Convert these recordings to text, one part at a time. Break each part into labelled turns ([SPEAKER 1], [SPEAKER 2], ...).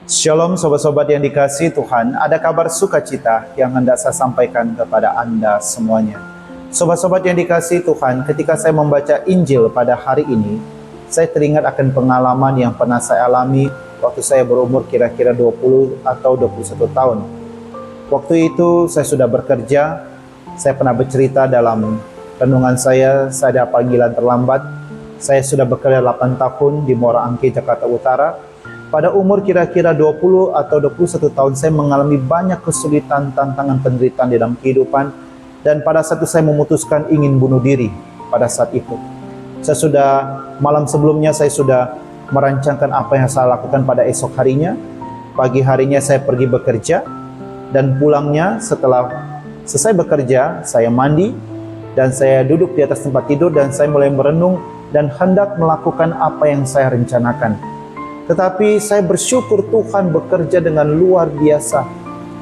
[SPEAKER 1] Shalom sobat-sobat yang dikasihi Tuhan, ada kabar sukacita yang hendak saya sampaikan kepada Anda semuanya. Sobat-sobat yang dikasihi Tuhan, ketika saya membaca Injil pada hari ini, saya teringat akan pengalaman yang pernah saya alami waktu saya berumur kira-kira 20 atau 21 tahun. Waktu itu saya sudah bekerja, saya pernah bercerita dalam renungan saya ada panggilan terlambat. Saya sudah bekerja 8 tahun di Muara Angke, Jakarta Utara. Pada umur kira-kira 20 atau 21 tahun saya mengalami banyak kesulitan, tantangan, penderitaan di dalam kehidupan. Dan pada saat itu saya memutuskan ingin bunuh diri pada saat itu. Malam sebelumnya saya sudah merancangkan apa yang saya lakukan pada esok harinya. Pagi harinya saya pergi bekerja. Dan pulangnya setelah selesai bekerja, saya mandi. Dan saya duduk di atas tempat tidur dan saya mulai merenung dan hendak melakukan apa yang saya rencanakan. Tetapi saya bersyukur Tuhan bekerja dengan luar biasa.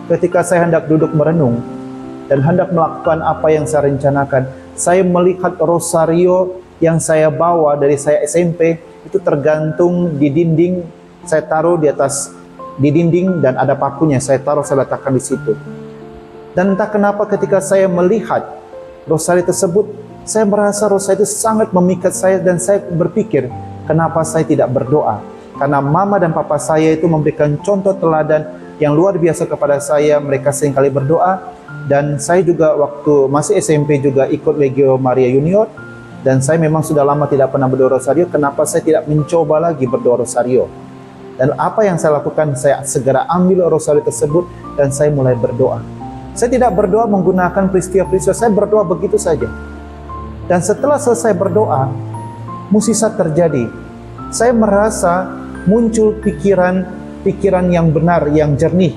[SPEAKER 1] Ketika saya hendak duduk merenung dan hendak melakukan apa yang saya rencanakan, saya melihat rosario yang saya bawa dari saya SMP itu tergantung di dinding. Saya taruh di dinding dan ada pakunya. Saya letakkan di situ. Dan entah kenapa ketika saya melihat rosario tersebut, saya merasa rosario itu sangat memikat saya dan saya berpikir, kenapa saya tidak berdoa? Karena mama dan papa saya itu memberikan contoh teladan yang luar biasa kepada saya. Mereka seringkali berdoa. Dan saya juga waktu masih SMP juga ikut Legio Maria Junior. Dan saya memang sudah lama tidak pernah berdoa rosario. Kenapa saya tidak mencoba lagi berdoa rosario? Dan apa yang saya lakukan? Saya segera ambil rosario tersebut dan saya mulai berdoa. Saya tidak berdoa menggunakan peristiwa-peristiwa. Saya berdoa begitu saja. Dan setelah selesai berdoa, mukjizat terjadi. Saya merasa muncul pikiran yang benar, yang jernih.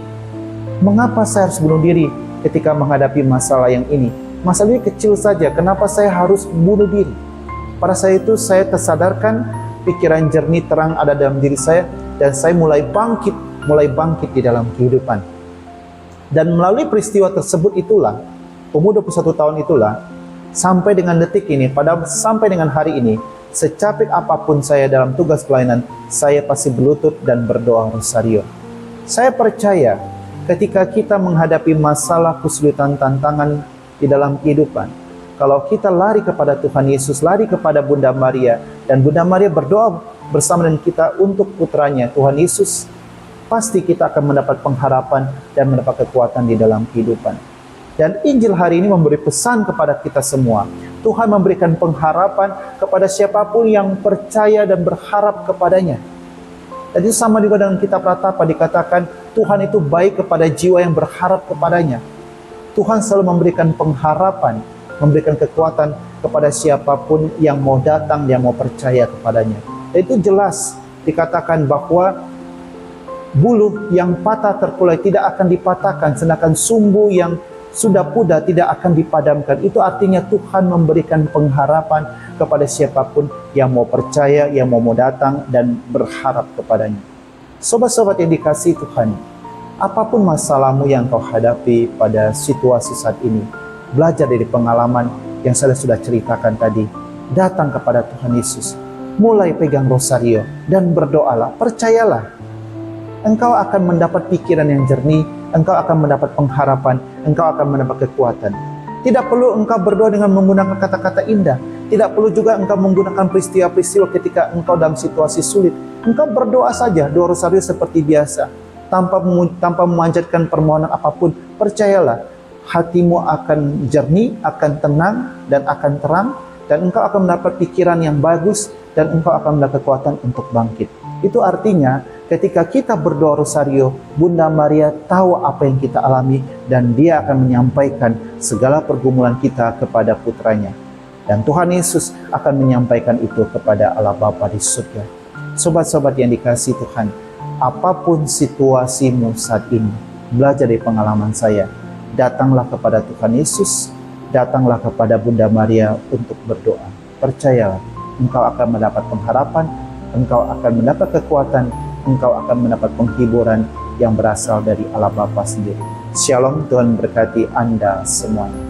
[SPEAKER 1] Mengapa saya harus bunuh diri ketika menghadapi masalah yang ini? Masalah ini kecil saja, kenapa saya harus bunuh diri? Pada saat itu saya tersadarkan pikiran jernih terang ada dalam diri saya dan saya mulai bangkit di dalam kehidupan. Dan melalui peristiwa tersebut itulah, umur 21 tahun itulah, sampai dengan detik ini, sampai dengan hari ini, secapek apapun saya dalam tugas pelayanan, saya pasti berlutut dan berdoa rosario. Saya percaya ketika kita menghadapi masalah, kesulitan, tantangan di dalam kehidupan, kalau kita lari kepada Tuhan Yesus, lari kepada Bunda Maria, dan Bunda Maria berdoa bersama dengan kita untuk putranya Tuhan Yesus, pasti kita akan mendapat pengharapan dan mendapat kekuatan di dalam kehidupan. Dan Injil hari ini memberi pesan kepada kita semua. Tuhan memberikan pengharapan kepada siapapun yang percaya dan berharap kepadanya. Dan itu sama juga dengan kitab Ratapa, dikatakan Tuhan itu baik kepada jiwa yang berharap kepadanya. Tuhan selalu memberikan pengharapan, memberikan kekuatan kepada siapapun yang mau datang, yang mau percaya kepadanya. Dan itu jelas dikatakan bahwa buluh yang patah terkulai tidak akan dipatahkan, sedangkan sumbu yang sudah pudar tidak akan dipadamkan. Itu artinya Tuhan memberikan pengharapan kepada siapapun yang mau percaya, yang mau datang dan berharap kepadanya. Sobat-sobat yang dikasihi Tuhan, apapun masalahmu yang kau hadapi pada situasi saat ini, belajar dari pengalaman yang saya sudah ceritakan tadi. Datang kepada Tuhan Yesus, mulai pegang rosario dan berdoalah, percayalah. Engkau akan mendapat pikiran yang jernih, engkau akan mendapat pengharapan, engkau akan mendapat kekuatan. Tidak perlu engkau berdoa dengan menggunakan kata-kata indah. Tidak perlu juga engkau menggunakan peristiwa-peristiwa ketika engkau dalam situasi sulit. Engkau berdoa saja, doa rosario seperti biasa. Tanpa memanjatkan permohonan apapun. Percayalah, hatimu akan jernih, akan tenang, dan akan terang. Dan engkau akan mendapat pikiran yang bagus, dan engkau akan mendapat kekuatan untuk bangkit. Itu artinya ketika kita berdoa rosario, Bunda Maria tahu apa yang kita alami dan dia akan menyampaikan segala pergumulan kita kepada putranya. Dan Tuhan Yesus akan menyampaikan itu kepada Allah Bapa di surga. Sobat-sobat yang dikasihi Tuhan, apapun situasimu saat ini, belajar dari pengalaman saya. Datanglah kepada Tuhan Yesus, datanglah kepada Bunda Maria untuk berdoa. Percayalah, engkau akan mendapat pengharapan, engkau akan mendapat kekuatan, engkau akan mendapat penghiburan yang berasal dari Allah Bapa sendiri. Shalom, Tuhan berkati Anda semuanya.